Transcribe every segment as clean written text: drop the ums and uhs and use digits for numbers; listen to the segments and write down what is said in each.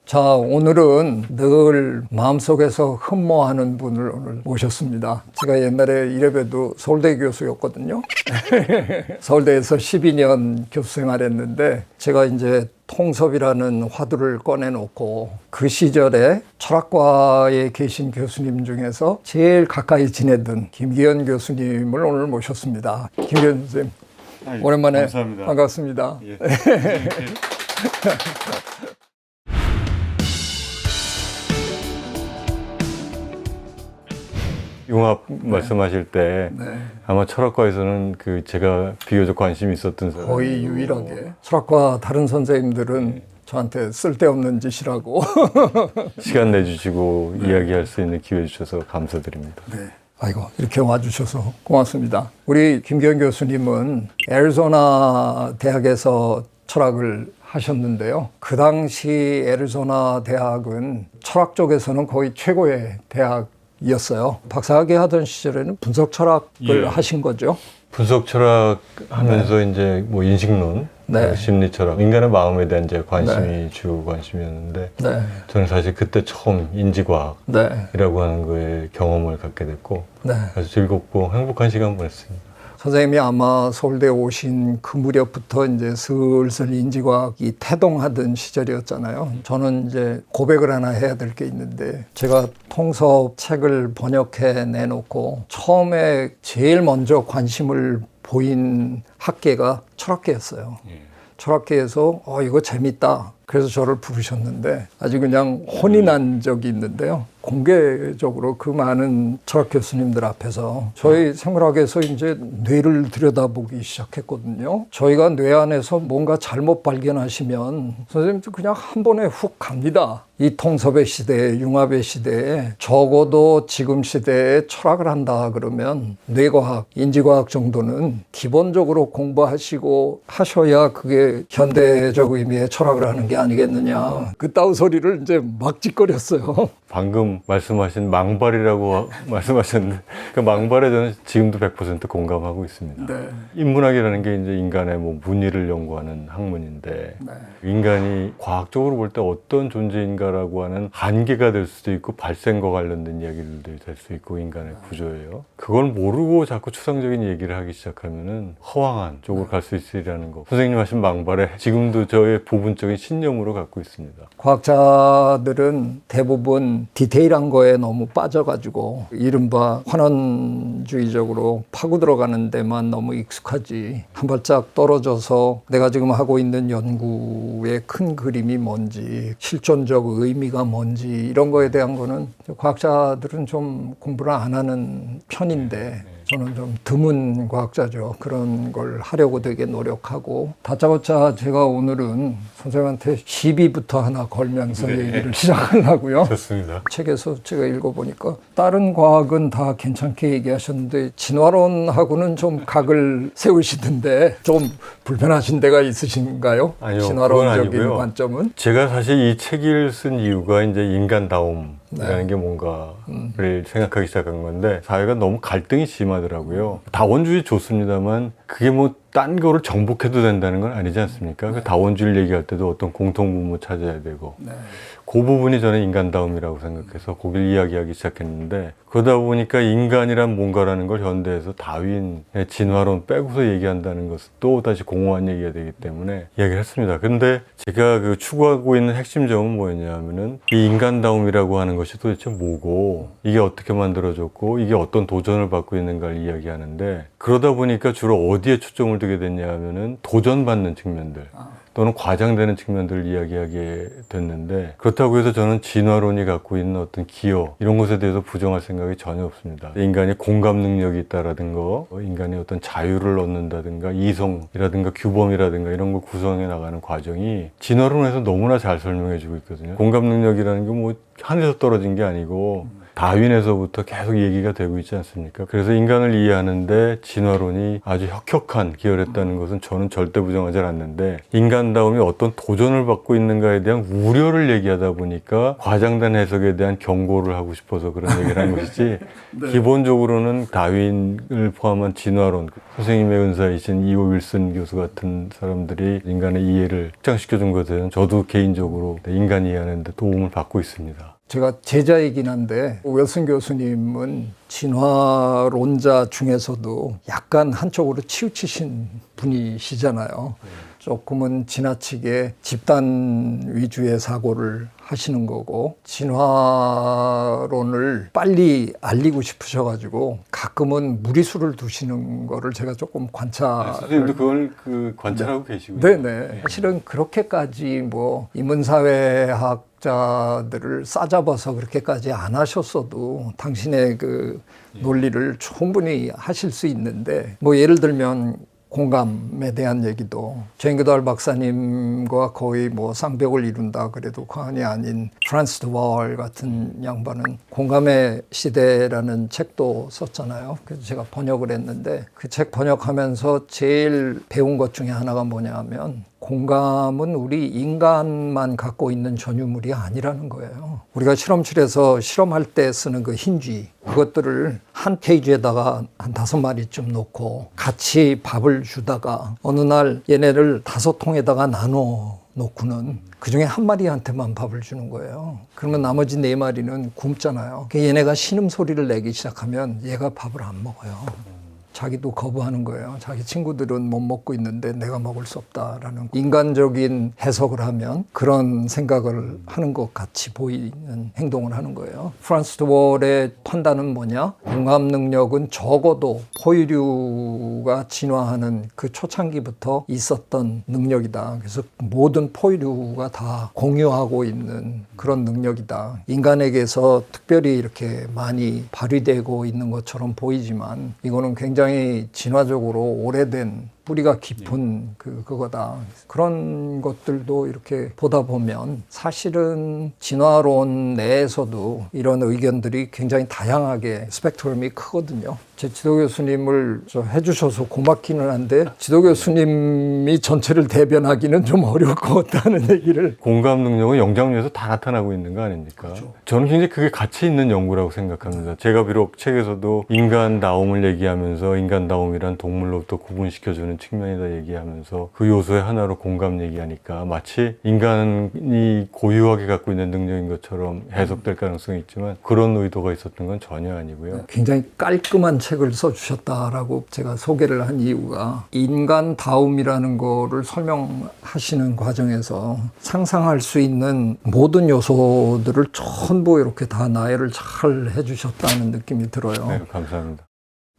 자, 오늘은 늘 마음속에서 흠모하는 분을 오늘 모셨습니다. 제가 옛날에 이래봬도 서울대 교수였거든요. 서울대에서 12년 교수 생활했는데 제가 이제 통섭이라는 화두를 꺼내놓고 그 시절에 철학과에 계신 교수님 중에서 제일 가까이 지내던 김기현 교수님을 오늘 모셨습니다. 김기현 선생님, 오랜만에 감사합니다. 반갑습니다. 예. 융합 말씀하실 때 아마 철학과에서는 제가 비교적 관심이 있었던 사람 거의 유일하게 철학과 다른 선생님들은 저한테 쓸데없는 짓이라고. 시간 내주시고 이야기할 수 있는 기회 주셔서 감사드립니다. 네. 아이고, 이렇게 와주셔서 고맙습니다. 우리 김기현 교수님은 애리조나 대학에서 철학을 하셨는데요. 그 당시 애리조나 대학은 철학 쪽에서는 거의 최고의 대학이었어요. 박사학위 하던 시절에는 분석 철학을 하신 거죠. 분석 철학 하면서 이제 뭐 인식론, 심리 철학, 인간의 마음에 대한 이제 관심이 주 관심이었는데 저는 사실 그때 처음 인지과학이라고 하는 거에 경험을 갖게 됐고 아주 즐겁고 행복한 시간 보냈습니다. 선생님이 아마 서울대 오신 그 무렵부터 이제 슬슬 인지과학이 태동하던 시절이었잖아요. 저는 이제 고백을 하나 해야 될 게 있는데, 제가 통섭 책을 번역해 내놓고 처음에 제일 먼저 관심을 보인 학계가 철학계였어요. 철학계에서 이거 재밌다. 그래서 저를 부르셨는데 아주 그냥 혼이 난 적이 있는데요. 공개적으로 그 많은 철학 교수님들 앞에서 저희 생물학에서 이제 뇌를 들여다보기 시작했거든요. 저희가 뇌 안에서 뭔가 잘못 발견하시면 선생님도 그냥 한 번에 훅 갑니다. 이 통섭의 시대에, 융합의 시대에 적어도 지금 시대에 철학을 한다 그러면 뇌과학, 인지과학 정도는 기본적으로 공부하시고 하셔야 그게 현대적 의미의 철학을 하는 게 아니겠느냐. 그따위 소리를 이제 막 짓거렸어요. 방금 말씀하신 망발이라고 말씀하셨는데 그 망발에 저는 지금도 100% 공감하고 있습니다. 인문학이라는 게 이제 인간의 뭐 문의를 연구하는 학문인데 인간이 과학적으로 볼 때 어떤 존재인가라고 하는 한계가 될 수도 있고 발생과 관련된 이야기들도 될 수 있고 인간의 구조예요. 그걸 모르고 자꾸 추상적인 얘기를 하기 시작하면은 허황한 쪽으로 갈 수 있으리라는 거. 선생님 하신 망발에 지금도 저의 부분적인 신념으로 갖고 있습니다. 과학자들은 대부분 디테일한 거에 너무 빠져가지고 이른바 환원주의적으로 파고 들어가는 데만 너무 익숙하지, 한 발짝 떨어져서 내가 지금 하고 있는 연구의 큰 그림이 뭔지, 실존적 의미가 뭔지 이런 거에 대한 거는 과학자들은 좀 공부를 안 하는 편인데 저는 좀 드문 과학자죠. 그런 걸 하려고 되게 노력하고, 다짜고짜 제가 오늘은 선생님한테 시비부터 하나 걸면서 얘기를 시작하려고요. 좋습니다. 책에서 제가 읽어보니까 다른 과학은 다 괜찮게 얘기하셨는데 진화론하고는 좀 각을 세우시던데 좀 불편하신 데가 있으신가요? 아니요, 진화론적인 관점은? 제가 사실 이 책을 쓴 이유가 이제 인간다움이라는 게 뭔가를 생각하기 시작한 건데, 사회가 너무 갈등이 심하더라고요. 다원주의 좋습니다만 그게 뭐 딴 거를 정복해도 된다는 건 아니지 않습니까? 그 다원주의를 얘기할 때도 어떤 공통분모 찾아야 되고 그 부분이 저는 인간다움이라고 생각해서 거기를 이야기하기 시작했는데, 그러다 보니까 인간이란 뭔가라는 걸 현대에서 다윈의 진화론 빼고서 얘기한다는 것은 또 다시 공허한 얘기가 되기 때문에 이야기를 했습니다. 근데 제가 추구하고 있는 핵심 점은 뭐였냐면은 이 인간다움이라고 하는 것이 도대체 뭐고, 이게 어떻게 만들어졌고, 이게 어떤 도전을 받고 있는가를 이야기하는데, 그러다 보니까 주로 어디에 초점을 두게 됐냐 하면은 도전받는 측면들 또는 과장되는 측면들을 이야기하게 됐는데, 그렇다고 해서 저는 진화론이 갖고 있는 어떤 기여 이런 것에 대해서 부정할 생각이 전혀 없습니다. 인간이 공감 능력이 있다라든가 인간이 어떤 자유를 얻는다든가 이성이라든가 규범이라든가 이런 걸 구성해 나가는 과정이 진화론에서 너무나 잘 설명해 주고 있거든요. 공감 능력이라는 게 뭐 하늘에서 떨어진 게 아니고 다윈에서부터 계속 얘기가 되고 있지 않습니까? 그래서 인간을 이해하는데 진화론이 아주 혁혁한 기여했다는 것은 저는 절대 부정하지 않는데 인간다움이 어떤 도전을 받고 있는가에 대한 우려를 얘기하다 보니까 과장된 해석에 대한 경고를 하고 싶어서 그런 얘기를 한 것이지 네. 기본적으로는 다윈을 포함한 진화론, 선생님의 은사이신 이호 윌슨 교수 같은 사람들이 인간의 이해를 확장시켜 준 것에 대해서는 저도 개인적으로 인간 이해하는 데 도움을 받고 있습니다. 제가 제자이긴 한데 윌슨 교수님은 진화론자 중에서도 약간 한쪽으로 치우치신 분이시잖아요. 조금은 지나치게 집단 위주의 사고를 하시는 거고 진화론을 빨리 알리고 싶으셔가지고 가끔은 무리수를 두시는 거를 제가 조금 선생님도 그걸 관찰하고 계시고요. 네네. 사실은 그렇게까지 뭐 인문사회학자들을 싸잡아서 그렇게까지 안 하셨어도 당신의 그 논리를 충분히 하실 수 있는데 뭐 예를 들면 공감에 대한 얘기도 제잉그달 박사님과 거의 뭐 쌍벽을 이룬다 그래도 과언이 아닌 프란스 드월 같은 양반은 공감의 시대라는 책도 썼잖아요. 그래서 제가 번역을 했는데 그 책 번역하면서 제일 배운 것 중에 하나가 뭐냐면 공감은 우리 인간만 갖고 있는 전유물이 아니라는 거예요. 우리가 실험실에서 실험할 때 쓰는 그 힌지 그것들을 한 케이지에다가 한 5마리쯤 놓고 같이 밥을 주다가 어느 날 얘네를 5통에다가 나눠 놓고는 그중에 한 마리한테만 밥을 주는 거예요. 그러면 나머지 4마리는 굶잖아요. 얘네가 신음소리를 내기 시작하면 얘가 밥을 안 먹어요. 자기도 거부하는 거예요. 자기 친구들은 못 먹고 있는데 내가 먹을 수 없다라는 인간적인 해석을 하면 그런 생각을 하는 것 같이 보이는 행동을 하는 거예요. 프란스 드월의 판단은 뭐냐? 공감 능력은 적어도 포유류가 진화하는 그 초창기부터 있었던 능력이다. 그래서 모든 포유류가 다 공유하고 있는 그런 능력이다. 인간에게서 특별히 이렇게 많이 발휘되고 있는 것처럼 보이지만 이거는 굉장히 진화적으로 오래된 뿌리가 깊은 그거다. 그런 것들도 이렇게 보다 보면 사실은 진화론 내에서도 이런 의견들이 굉장히 다양하게 스펙트럼이 크거든요. 제 지도 교수님을 해주셔서 고맙기는 한데 지도 교수님이 전체를 대변하기는 좀 어려울 것 같다는 얘기를. 공감 능력은 영장류에서 다 나타나고 있는 거 아닙니까? 그렇죠. 저는 굉장히 그게 가치 있는 연구라고 생각합니다. 제가 비록 책에서도 인간다움을 얘기하면서 인간다움이란 동물로부터 구분시켜주는 측면이다 얘기하면서 그 요소의 하나로 공감 얘기하니까 마치 인간이 고유하게 갖고 있는 능력인 것처럼 해석될 가능성이 있지만 그런 의도가 있었던 건 전혀 아니고요. 굉장히 깔끔한 책을 써주셨다라고 제가 소개를 한 이유가 인간다움이라는 거를 설명하시는 과정에서 상상할 수 있는 모든 요소들을 전부 이렇게 다 나열을 잘 해주셨다는 느낌이 들어요. 네, 감사합니다.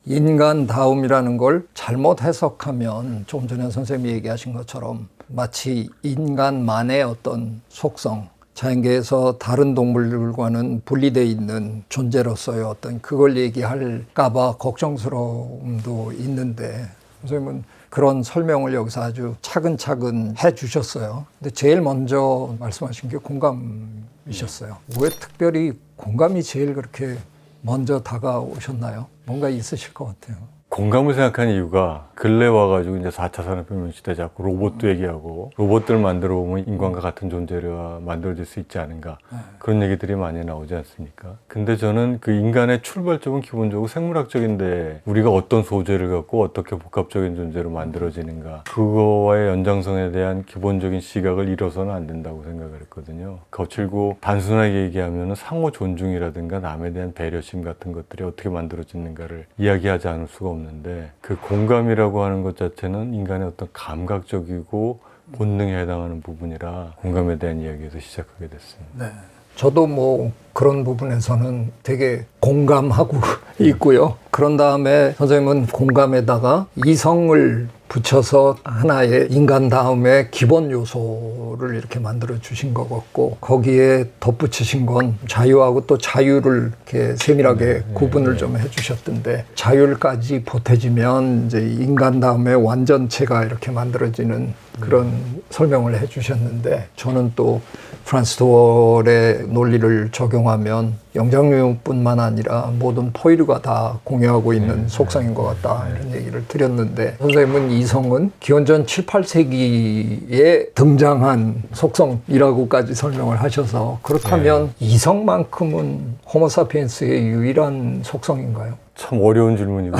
인간다움이라는 걸 잘못 해석하면 조금 전에 선생님이 얘기하신 것처럼 마치 인간만의 어떤 속성, 자연계에서 다른 동물들과는 분리되어 있는 존재로서의 어떤 그걸 얘기할까봐 걱정스러움도 있는데 선생님은 그런 설명을 여기서 아주 차근차근 해주셨어요. 근데 제일 먼저 말씀하신 게 공감이셨어요. 왜 특별히 공감이 제일 그렇게 먼저 다가오셨나요? 뭔가 있으실 것 같아요. 공감을 생각한 이유가 근래 와가지고 이제 4차 산업혁명 시대 자꾸 로봇도 얘기하고 로봇들 만들어 보면 인간과 같은 존재가 만들어질 수 있지 않은가 그런 얘기들이 많이 나오지 않습니까? 근데 저는 그 인간의 출발점은 기본적으로 생물학적인데 우리가 어떤 소재를 갖고 어떻게 복합적인 존재로 만들어지는가 그거와의 연장선에 대한 기본적인 시각을 잃어서는 안 된다고 생각을 했거든요. 거칠고 단순하게 얘기하면 상호 존중이라든가 남에 대한 배려심 같은 것들이 어떻게 만들어지는가를 이야기하지 않을 수가 없는데 그 공감이라고 하는 것 자체는 인간의 어떤 감각적이고 본능에 해당하는 부분이라 공감에 대한 이야기에서 시작하게 됐습니다. 네. 저도 뭐 그런 부분에서는 되게 공감하고 있고요. 그런 다음에 선생님은 공감에다가 이성을 붙여서 하나의 인간다움의 기본 요소를 이렇게 만들어 주신 것 같고 거기에 덧붙이신 건 자유하고 또 자유를 이렇게 세밀하게 구분을 좀 해주셨던데 자유까지 보태지면 이제 인간다움의 완전체가 이렇게 만들어지는 그런 설명을 해주셨는데 저는 또 프란스 드월의 논리를 적용을 이동하면 영장류뿐만 아니라 모든 포유류가 다 공유하고 있는 속성인 것 같다 이런 얘기를 드렸는데 선생님은 이성은 기원전 7, 8세기에 등장한 속성이라고까지 설명을 하셔서 그렇다면 이성만큼은 호모사피엔스의 유일한 속성인가요? 참 어려운 질문이고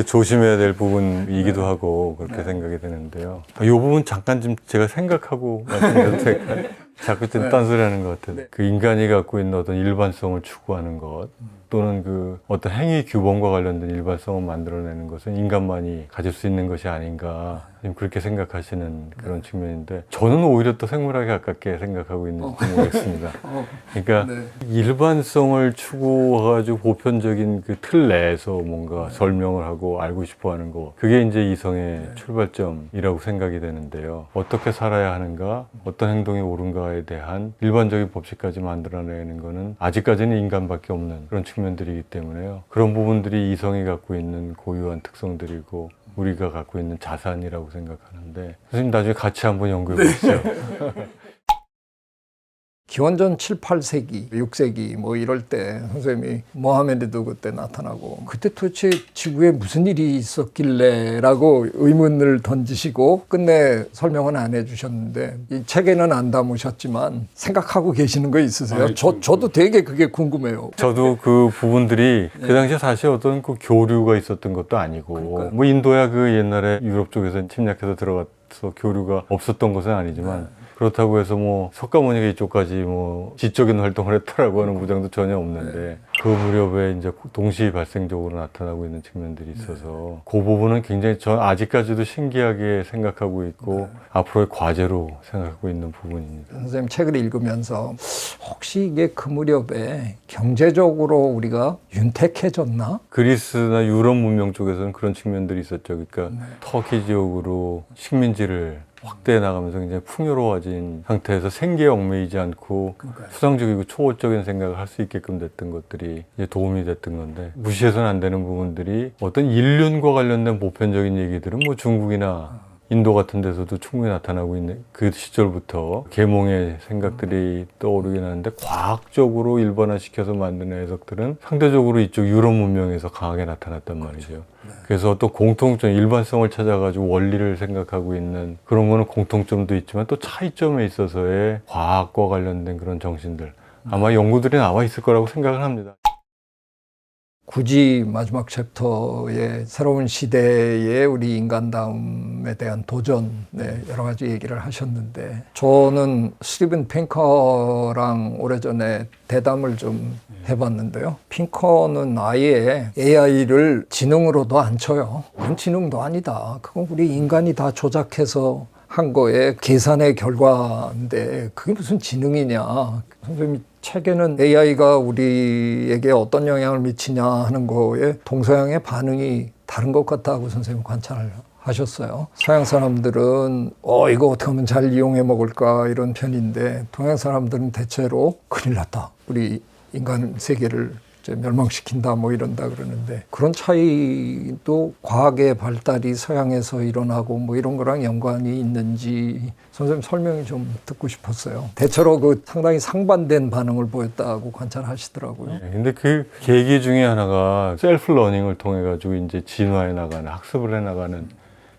조심해야 될 부분이기도 하고 그렇게 생각이 되는데요. 이 부분 잠깐 좀 제가 생각하고 말씀드려도 될까요? 자꾸 좀 딴소리 하는 것 같아요. 그 인간이 갖고 있는 어떤 일반성을 추구하는 것 또는 그 어떤 행위 규범과 관련된 일반성을 만들어내는 것은 인간만이 가질 수 있는 것이 아닌가 지금 그렇게 생각하시는 그런 측면인데 저는 오히려 또 생물학에 가깝게 생각하고 있는지 모르겠습니다. 그러니까 일반성을 추구해가지고 보편적인 그 틀 내에서 뭔가 설명을 하고 알고 싶어하는 거 그게 이제 이성의 출발점이라고 생각이 되는데요. 어떻게 살아야 하는가, 어떤 행동이 옳은가에 대한 일반적인 법칙까지 만들어내는 거는 아직까지는 인간밖에 없는 그런 측면들이기 때문에요. 그런 부분들이 이성이 갖고 있는 고유한 특성들이고 우리가 갖고 있는 자산이라고 생각하는데 선생님 나중에 같이 한번 연구해 보시죠. 기원전 7, 8세기, 6세기 뭐 이럴 때 선생님이 모하메드도 그때 나타나고 그때 도대체 지구에 무슨 일이 있었길래 라고 의문을 던지시고 끝내 설명은 안 해주셨는데 이 책에는 안 담으셨지만 생각하고 계시는 거 있으세요? 저도 되게 그게 궁금해요. 저도 그 부분들이 그 당시에 사실 어떤 그 교류가 있었던 것도 아니고 그러니까요. 뭐 인도야 그 옛날에 유럽 쪽에서 침략해서 들어가서 교류가 없었던 것은 아니지만 그렇다고 해서 뭐 석가모니가 이쪽까지 뭐 지적인 활동을 했다라고 하는 무장도 전혀 없는데 그 무렵에 이제 동시 발생적으로 나타나고 있는 측면들이 있어서 그 부분은 굉장히 전 아직까지도 신기하게 생각하고 있고 앞으로의 과제로 생각하고 있는 부분입니다. 선생님 책을 읽으면서 혹시 이게 그 무렵에 경제적으로 우리가 윤택해졌나? 그리스나 유럽 문명 쪽에서는 그런 측면들이 있었죠. 그러니까 터키 지역으로 식민지를 확대해 나가면서 굉장히 풍요로워진 상태에서 생계에 얽매이지 않고 수상적이고 초월적인 생각을 할 수 있게끔 됐던 것들이 이제 도움이 됐던 건데 무시해서는 안 되는 부분들이 어떤 인륜과 관련된 보편적인 얘기들은 뭐 중국이나 인도 같은 데서도 충분히 나타나고 있는 그 시절부터 계몽의 생각들이 떠오르긴 하는데 과학적으로 일반화시켜서 만드는 해석들은 상대적으로 이쪽 유럽 문명에서 강하게 나타났단 말이죠. 그래서 또 공통점, 일반성을 찾아가지고 원리를 생각하고 있는 그런 거는 공통점도 있지만 또 차이점에 있어서의 과학과 관련된 그런 정신들 아마 연구들이 나와 있을 거라고 생각을 합니다. 굳이 마지막 챕터에 새로운 시대의 우리 인간다움에 대한 도전 여러 가지 얘기를 하셨는데 저는 스티븐 핑커랑 오래전에 대담을 좀 해봤는데요. 핑커는 아예 AI를 지능으로도 안 쳐요. 그건 지능도 아니다. 그건 우리 인간이 다 조작해서 한 거에 계산의 결과인데 그게 무슨 지능이냐. 선생님이 책에는 AI가 우리에게 어떤 영향을 미치냐 하는 거에 동서양의 반응이 다른 것 같다고 선생님 관찰을 하셨어요. 서양 사람들은 이거 어떻게 하면 잘 이용해 먹을까 이런 편인데 동양 사람들은 대체로 큰일 났다. 우리 인간 세계를 이제 멸망시킨다 뭐 이런다 그러는데 그런 차이도 과학의 발달이 서양에서 일어나고 뭐 이런 거랑 연관이 있는지 선생님 설명이 좀 듣고 싶었어요. 대체로 그 상당히 상반된 반응을 보였다고 관찰하시더라고요. 근데 그 계기 중에 하나가 셀프 러닝을 통해 가지고 이제 진화해 나가는 학습을 해 나가는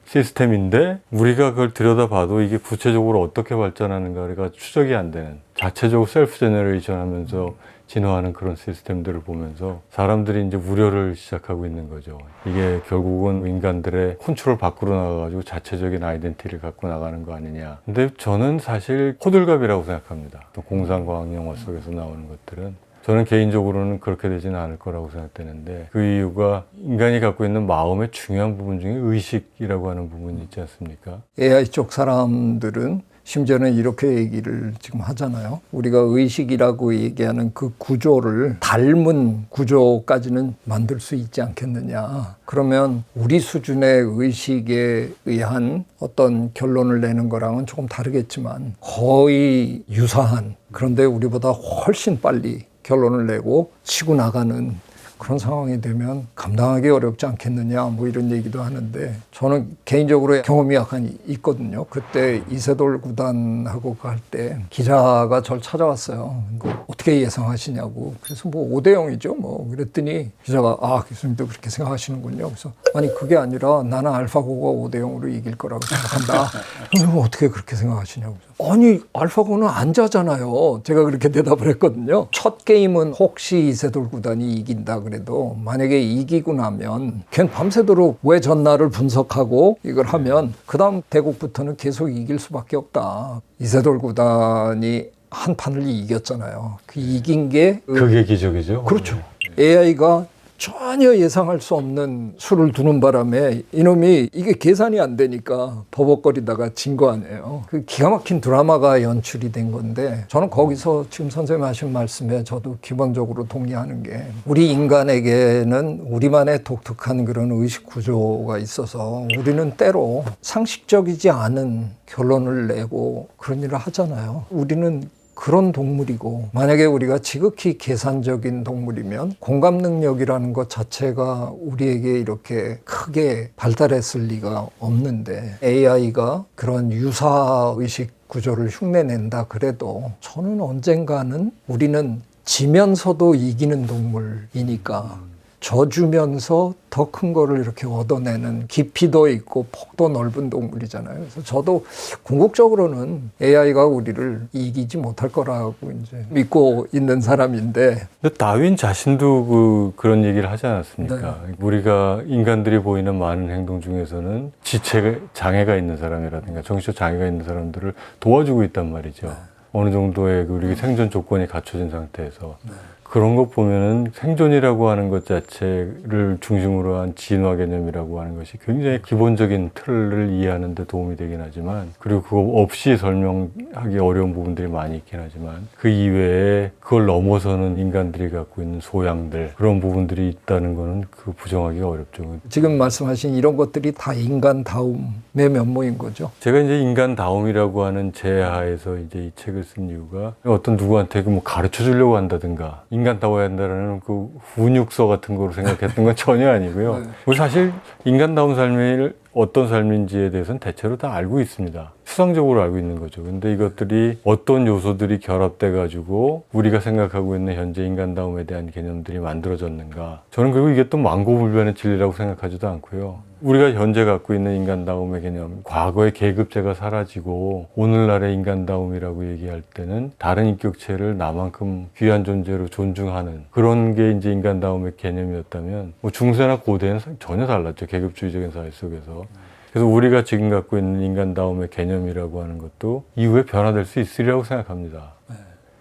시스템인데 우리가 그걸 들여다봐도 이게 구체적으로 어떻게 발전하는가가 추적이 안 되는 자체적으로 셀프 제너레이션 하면서 진화하는 그런 시스템들을 보면서 사람들이 이제 우려를 시작하고 있는 거죠. 이게 결국은 인간들의 컨트롤 밖으로 나가가지고 자체적인 아이덴티티를 갖고 나가는 거 아니냐. 근데 저는 사실 호들갑이라고 생각합니다. 또 공상과학 영화 속에서 나오는 것들은. 저는 개인적으로는 그렇게 되지는 않을 거라고 생각되는데 그 이유가 인간이 갖고 있는 마음의 중요한 부분 중에 의식이라고 하는 부분이 있지 않습니까? AI 쪽 사람들은 심지어는 이렇게 얘기를 지금 하잖아요. 우리가 의식이라고 얘기하는 그 구조를 닮은 구조까지는 만들 수 있지 않겠느냐. 그러면 우리 수준의 의식에 의한 어떤 결론을 내는 거랑은 조금 다르겠지만 거의 유사한, 그런데 우리보다 훨씬 빨리 결론을 내고 치고 나가는 그런 상황이 되면 감당하기 어렵지 않겠느냐 뭐 이런 얘기도 하는데 저는 개인적으로 경험이 약간 있거든요. 그때 이세돌 구단하고 갈 때 기자가 저를 찾아왔어요. 어떻게 어떻게 예상하시냐고. 그래서 뭐 5대 0이죠. 뭐 그랬더니 기자가 교수님도 그렇게 생각하시는군요. 그래서 아니 그게 아니라 나는 알파고가 5대 0으로 이길 거라고 생각한다. 그럼 어떻게 그렇게 생각하시냐고. 아니 알파고는 안 자잖아요. 제가 그렇게 대답을 했거든요. 첫 게임은 혹시 이세돌 구단이 이긴다 그래도 만약에 이기고 나면 그냥 밤새도록 왜 전날을 분석하고 이걸 하면 그 다음 대국부터는 계속 이길 수밖에 없다. 이세돌 구단이 한 판을 이겼잖아요. 그 이긴 게 그게 기적이죠. 그렇죠. AI가 전혀 예상할 수 없는 수를 두는 바람에 이놈이 이게 계산이 안 되니까 버벅거리다가 진 거 아니에요. 그 기가 막힌 드라마가 연출이 된 건데 저는 거기서 지금 선생님 하신 말씀에 저도 기본적으로 동의하는 게 우리 인간에게는 우리만의 독특한 그런 의식 구조가 있어서 우리는 때로 상식적이지 않은 결론을 내고 그런 일을 하잖아요. 우리는 그런 동물이고 만약에 우리가 지극히 계산적인 동물이면 공감 능력이라는 것 자체가 우리에게 이렇게 크게 발달했을 리가 없는데 AI가 그런 유사의식 구조를 흉내낸다 그래도 저는 언젠가는 우리는 지면서도 이기는 동물이니까 져주면서 더 큰 거를 이렇게 얻어내는 깊이도 있고 폭도 넓은 동물이잖아요. 그래서 저도 궁극적으로는 AI가 우리를 이기지 못할 거라고 이제 믿고 있는 사람인데. 근데 다윈 자신도 그런 얘기를 하지 않았습니까? 네. 우리가 인간들이 보이는 많은 행동 중에서는 지체 장애가 있는 사람이라든가 정신적 장애가 있는 사람들을 도와주고 있단 말이죠. 네. 어느 정도의 우리 생존 조건이 갖춰진 상태에서. 네. 그런 거 보면은 생존이라고 하는 것 자체를 중심으로 한 진화 개념이라고 하는 것이 굉장히 기본적인 틀을 이해하는 데 도움이 되긴 하지만 그리고 그거 없이 설명하기 어려운 부분들이 많이 있긴 하지만 그 이외에 그걸 넘어서는 인간들이 갖고 있는 소양들 그런 부분들이 있다는 거는 그 부정하기가 어렵죠. 지금 말씀하신 이런 것들이 다 인간다움의 면모인 거죠. 제가 이제 인간다움이라고 하는 제하에서 이제 이 책을 쓴 이유가 어떤 누구한테 뭐 가르쳐 주려고 한다든가 인간다워야 한다는 그 훈육서 같은 거로 생각했던 건 전혀 아니고요. 네. 우리 사실 인간다운 삶이 어떤 삶인지에 대해서는 대체로 다 알고 있습니다. 수상적으로 알고 있는 거죠. 근데 이것들이 어떤 요소들이 결합돼 가지고 우리가 생각하고 있는 현재 인간다움에 대한 개념들이 만들어졌는가. 저는 그리고 이게 또 만고불변의 진리라고 생각하지도 않고요. 우리가 현재 갖고 있는 인간다움의 개념, 과거의 계급제가 사라지고 오늘날의 인간다움이라고 얘기할 때는 다른 인격체를 나만큼 귀한 존재로 존중하는 그런 게 이제 인간다움의 개념이었다면 뭐 중세나 고대는 전혀 달랐죠. 계급주의적인 사회 속에서. 그래서 우리가 지금 갖고 있는 인간다움의 개념이라고 하는 것도 이후에 변화될 수 있으리라고 생각합니다.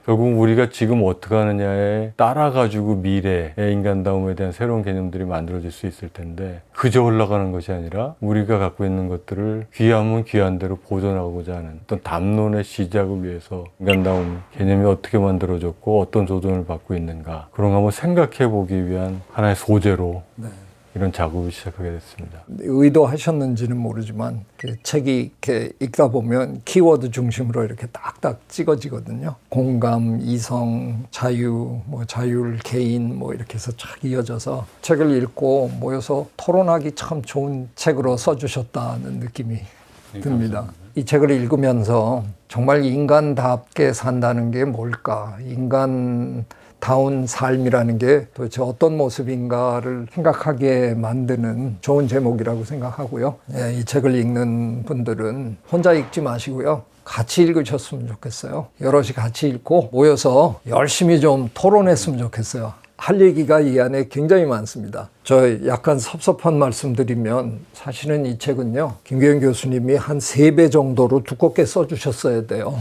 결국 우리가 지금 어떻게 하느냐에 따라가지고 미래의 인간다움에 대한 새로운 개념들이 만들어질 수 있을 텐데 그저 흘러가는 것이 아니라 우리가 갖고 있는 것들을 귀하면 귀한 대로 보존하고자 하는 어떤 담론의 시작을 위해서 인간다움 개념이 어떻게 만들어졌고 어떤 조정을 받고 있는가 그런 거 한번 생각해 보기 위한 하나의 소재로 이런 작업을 시작하게 됐습니다. 의도하셨는지는 모르지만 그 책이 이렇게 읽다 보면 키워드 중심으로 이렇게 딱딱 찍어지거든요. 공감, 이성, 자유, 뭐 자율, 개인 뭐 이렇게 해서 쫙 이어져서 책을 읽고 모여서 토론하기 참 좋은 책으로 써주셨다는 느낌이 듭니다. 감사합니다. 이 책을 읽으면서 정말 인간답게 산다는 게 뭘까? 다운 삶이라는 게 도대체 어떤 모습인가를 생각하게 만드는 좋은 제목이라고 생각하고요. 이 책을 읽는 분들은 혼자 읽지 마시고요. 같이 읽으셨으면 좋겠어요. 여럿이 같이 읽고 모여서 열심히 좀 토론했으면 좋겠어요. 할 얘기가 이 안에 굉장히 많습니다. 저 약간 섭섭한 말씀드리면 사실은 이 책은요. 김규현 교수님이 한 3배 정도로 두껍게 써주셨어야 돼요.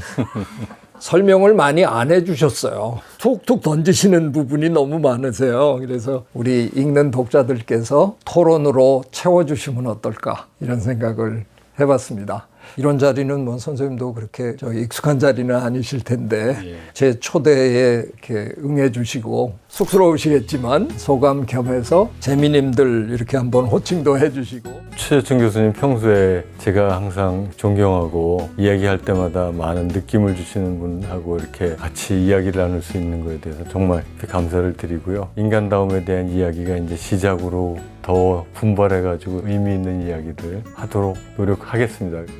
설명을 많이 안 해주셨어요. 툭툭 던지시는 부분이 너무 많으세요. 그래서 우리 읽는 독자들께서 토론으로 채워주시면 어떨까 이런 생각을 해봤습니다. 이런 자리는 뭐 선생님도 그렇게 익숙한 자리는 아니실 텐데 제 초대에 이렇게 응해주시고 쑥스러우시겠지만 소감 겸해서 재미님들 이렇게 한번 호칭도 해주시고. 최재천 교수님 평소에 제가 항상 존경하고 이야기할 때마다 많은 느낌을 주시는 분하고 이렇게 같이 이야기를 나눌 수 있는 것에 대해서 정말 감사를 드리고요. 인간다움에 대한 이야기가 이제 시작으로 더 분발해가지고 의미 있는 이야기들 하도록 노력하겠습니다.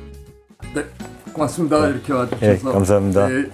네, 고맙습니다. 이렇게 와주셔서. 감사합니다. 네.